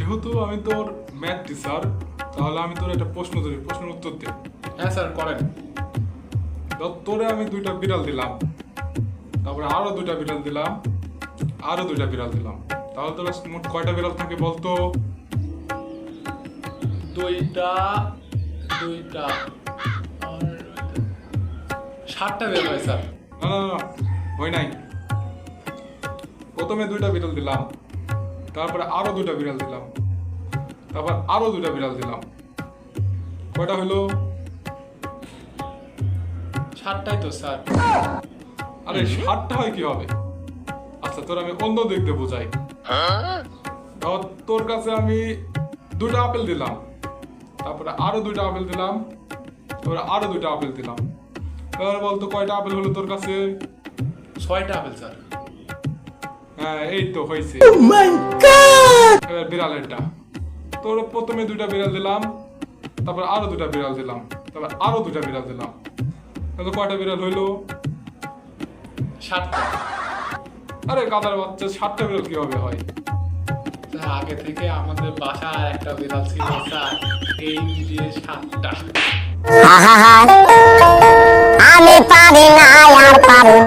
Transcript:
যেহেতু আমি তোর ম্যাথ টিচার, তাহলে আমি তোর একটা প্রশ্ন ধরি, প্রশ্নের উত্তর দে। হ্যাঁ স্যার করেন। তোরে আমি 2টা বিড়াল দিলাম, তারপরে আরো 2টা বিড়াল দিলাম, আরো 2টা বিড়াল দিলাম, তাহলে তোর মোট কয়টা বিড়াল থাকে বলতো? দুইটা দুইটা আর 7টা বের হয় স্যার। না না না, হয় নাই। প্রথমে 2টা বিড়াল দিলাম, তারপরে আরো 2টা বিড়াল দিলাম, তারপর আরো 2টা বিড়াল দিলাম, কয়টা হলো? 7টাই তো স্যার। আরে 7টা হয় কি হবে? আচ্ছা তোর আমি অন্য দিক দিয়ে বোঝাই। তোর কাছে আমি 2টা আপেল দিলাম, তারপরে আরো 2টা আপেল দিলাম, তারপরে আরো 2টা আপেল দিলাম, এবার বলতো কয়টা আপেল হলো তোর কাছে? 6টা আপেল স্যার। হ্যাঁ এই তো হয়েছে। এবার বিড়ালেরটা, তোর প্রথমে 2টা বিড়াল দিলাম, তারপর আরো 2টা বিড়াল দিলাম, তারপর আরো 2টা বিড়াল দিলাম, তাহলে কয়টা বিড়াল হইলো? 7টা। আরে গাধার বাচ্চা, 7টা বিড়াল কিভাবে হয়? স্যার আগে থেকে আমাদের বাসায় একটা বিড়াল ছিল স্যার, এই মিলিয়ে 7টা। আমি পারি না আর পারি